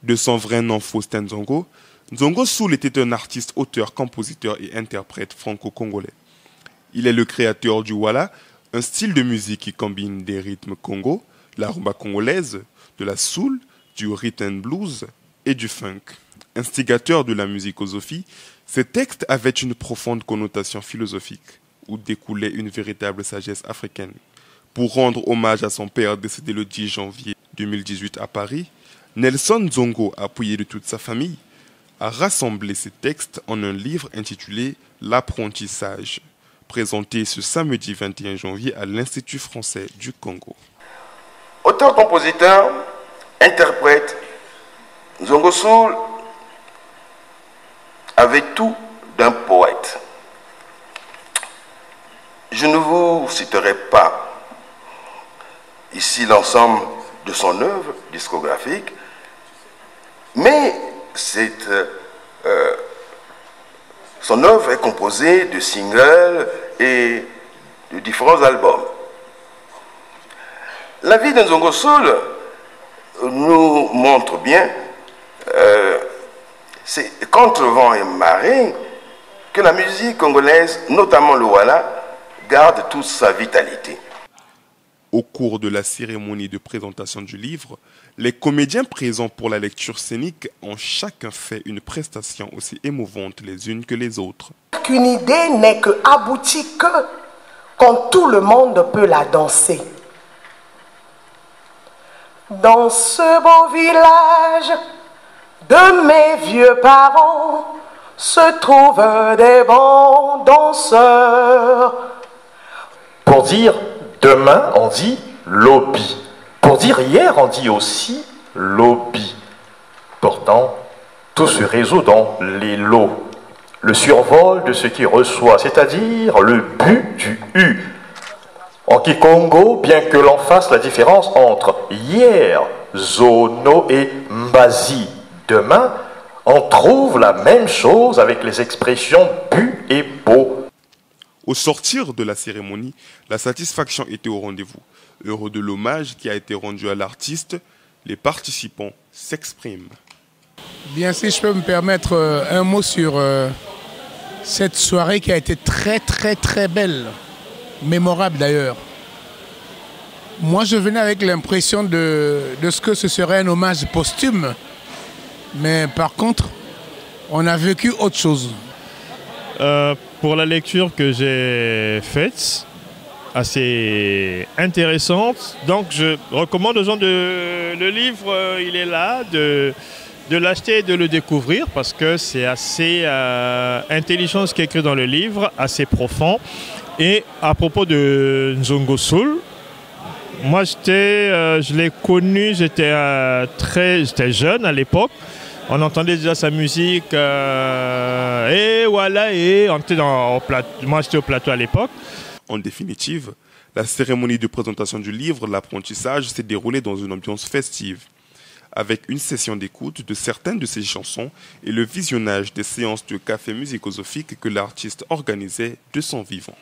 De son vrai nom Faustin Nzongo, Nzongo Soul était un artiste, auteur, compositeur et interprète franco-congolais. Il est le créateur du Wala, un style de musique qui combine des rythmes congo, la rumba congolaise, de la soul, du rhythm and blues et du funk. Instigateur de la musicosophie, ses textes avaient une profonde connotation philosophique, où découlait une véritable sagesse africaine. Pour rendre hommage à son père décédé le 10 janvier 2018 à Paris, Nelson Nzongo, appuyé de toute sa famille, a rassemblé ses textes en un livre intitulé L'apprentissage, présenté ce samedi 21 janvier à l'Institut français du Congo. Auteur-compositeur, interprète, Nzongo Soul avait tout d'un poète. Je ne vous citerai pas ici l'ensemble de son œuvre discographique, mais son œuvre est composée de singles et de différents albums. La vie de Nzongo Soul nous montre bien, c'est contre vent et marée, que la musique congolaise, notamment le Wala, garde toute sa vitalité. Au cours de la cérémonie de présentation du livre, les comédiens présents pour la lecture scénique ont chacun fait une prestation aussi émouvante les unes que les autres. Qu'une idée n'est que aboutie quand tout le monde peut la danser. Dans ce beau village de mes vieux parents se trouvent des bons danseurs. Pour dire demain, on dit lobby. Pour dire hier, on dit aussi lobby. Pourtant, tout se résout dans les lots. Le survol de ce qui reçoit, c'est-à-dire le but du U. En Kikongo, bien que l'on fasse la différence entre hier, Zono et Mbazi, demain, on trouve la même chose avec les expressions bu et beau. Au sortir de la cérémonie, la satisfaction était au rendez-vous. Heureux de l'hommage qui a été rendu à l'artiste, les participants s'expriment. Bien, si je peux me permettre un mot sur cette soirée qui a été très belle, mémorable d'ailleurs. Moi, je venais avec l'impression de ce que ce serait un hommage posthume, mais par contre, on a vécu autre chose. Pour la lecture que j'ai faite, assez intéressante. Donc je recommande aux gens le livre, il est là, de l'acheter et de le découvrir parce que c'est assez intelligent ce qui est écrit dans le livre, assez profond. Et à propos de Nzongo Soul, moi je l'ai connu, j'étais jeune à l'époque. On entendait déjà sa musique, et voilà, et on était moi j'étais au plateau à l'époque. En définitive, la cérémonie de présentation du livre, l'apprentissage, s'est déroulée dans une ambiance festive, avec une session d'écoute de certaines de ses chansons et le visionnage des séances de café musicosophique que l'artiste organisait de son vivant.